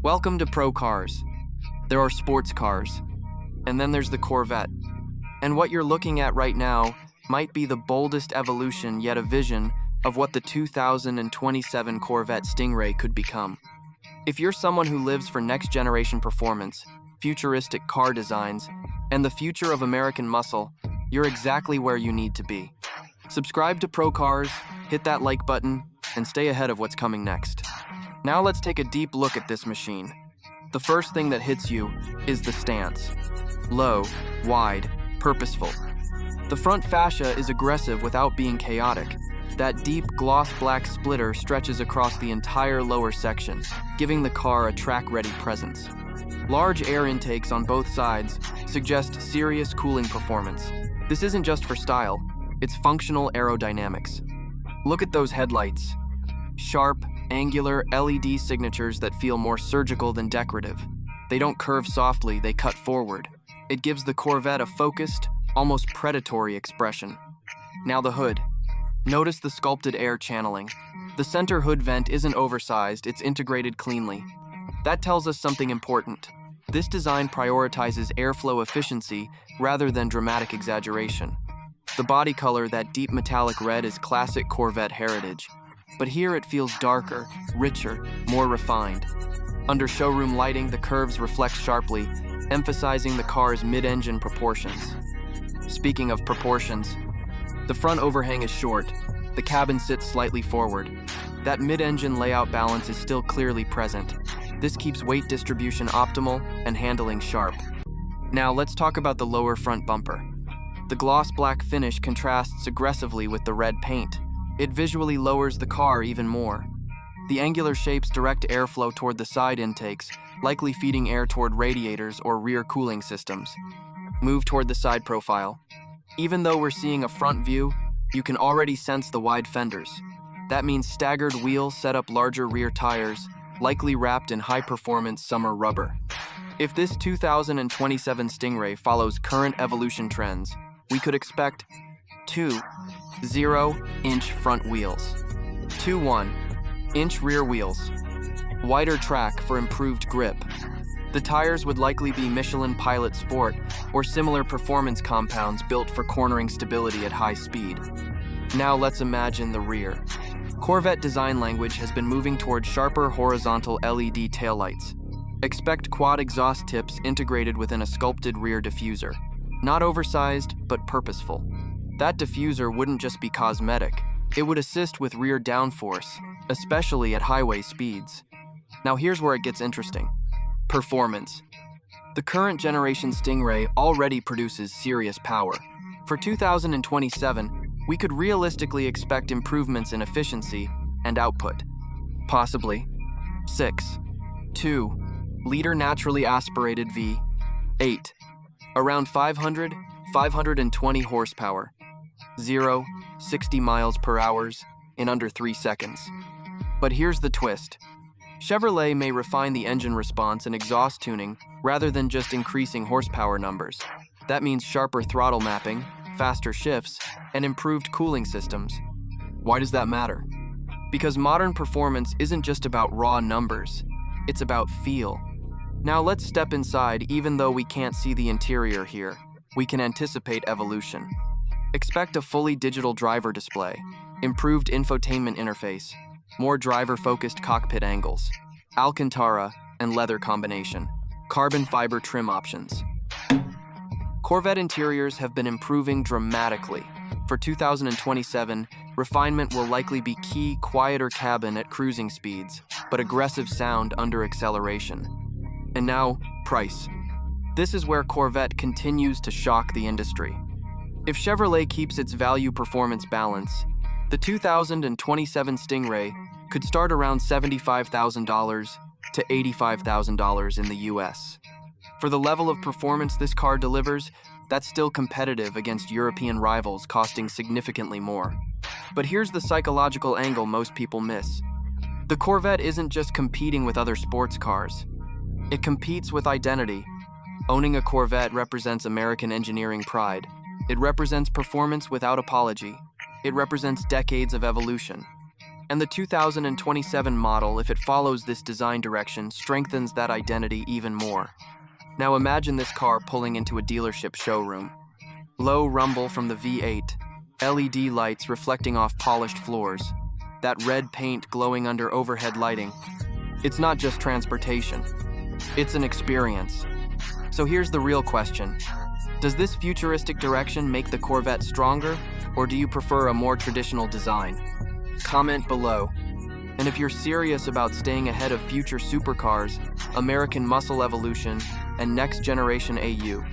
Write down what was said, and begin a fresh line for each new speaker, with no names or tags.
Welcome to Pro Cars. There are sports cars, and then there's the Corvette. And what you're looking at right now might be the boldest evolution yet a vision of what the 2027 Corvette Stingray could become. If you're someone who lives for next-generation performance, futuristic car designs, and the future of American muscle, you're exactly where you need to be. Subscribe to Pro Cars, hit that like button, and stay ahead of what's coming next. Now let's take a deep look at this machine. The first thing that hits you is the stance. Low, wide, purposeful. The front fascia is aggressive without being chaotic. That deep gloss black splitter stretches across the entire lower section, giving the car a track-ready presence. Large air intakes on both sides suggest serious cooling performance. This isn't just for style, it's functional aerodynamics. Look at those headlights. Sharp, angular LED signatures that feel more surgical than decorative. They don't curve softly, they cut forward. It gives the Corvette a focused, almost predatory expression. Now the hood. Notice the sculpted air channeling. The center hood vent isn't oversized, it's integrated cleanly. That tells us something important. This design prioritizes airflow efficiency rather than dramatic exaggeration. The body color, that deep metallic red, is classic Corvette heritage. But here it feels darker, richer, more refined. Under showroom lighting, the curves reflect sharply, emphasizing the car's mid-engine proportions. Speaking of proportions, the front overhang is short, the cabin sits slightly forward. That mid-engine layout balance is still clearly present. This keeps weight distribution optimal and handling sharp. Now let's talk about the lower front bumper. The gloss black finish contrasts aggressively with the red paint. It visually lowers the car even more. The angular shapes direct airflow toward the side intakes, likely feeding air toward radiators or rear cooling systems. Move toward the side profile. Even though we're seeing a front view, you can already sense the wide fenders. That means staggered wheels set up larger rear tires, likely wrapped in high-performance summer rubber. If this 2027 Stingray follows current evolution trends, we could expect 2 0-inch front wheels, 2 1-inch rear wheels, wider track for improved grip. The tires would likely be Michelin Pilot Sport or similar performance compounds built for cornering stability at high speed. Now let's imagine the rear. Corvette design language has been moving toward sharper horizontal LED taillights. Expect quad exhaust tips integrated within a sculpted rear diffuser. Not oversized, but purposeful. That diffuser wouldn't just be cosmetic, it would assist with rear downforce, especially at highway speeds. Now here's where it gets interesting. Performance. The current generation Stingray already produces serious power. For 2027, we could realistically expect improvements in efficiency and output. Possibly 6.2-liter naturally aspirated V8, around 520 horsepower, 0-60 miles per hour in under 3 seconds. But here's the twist. Chevrolet may refine the engine response and exhaust tuning rather than just increasing horsepower numbers. That means sharper throttle mapping, faster shifts, and improved cooling systems. Why does that matter? Because modern performance isn't just about raw numbers, it's about feel. Now let's step inside. Even though we can't see the interior here, we can anticipate evolution. Expect a fully digital driver display, improved infotainment interface, more driver-focused cockpit angles, Alcantara and leather combination, carbon fiber trim options. Corvette interiors have been improving dramatically. For 2027, refinement will likely be key: quieter cabin at cruising speeds, but aggressive sound under acceleration. And now, price. This is where Corvette continues to shock the industry. If Chevrolet keeps its value-performance balance, the 2027 Stingray could start around $75,000 to $85,000 in the US. For the level of performance this car delivers, that's still competitive against European rivals costing significantly more. But here's the psychological angle most people miss. The Corvette isn't just competing with other sports cars. It competes with identity. Owning a Corvette represents American engineering pride. It represents performance without apology. It represents decades of evolution. And the 2027 model, if it follows this design direction, strengthens that identity even more. Now imagine this car pulling into a dealership showroom. Low rumble from the V8, LED lights reflecting off polished floors, that red paint glowing under overhead lighting. It's not just transportation, it's an experience. So here's the real question. Does this futuristic direction make the Corvette stronger, or do you prefer a more traditional design? Comment below. And if you're serious about staying ahead of future supercars, American muscle evolution, and next generation AU,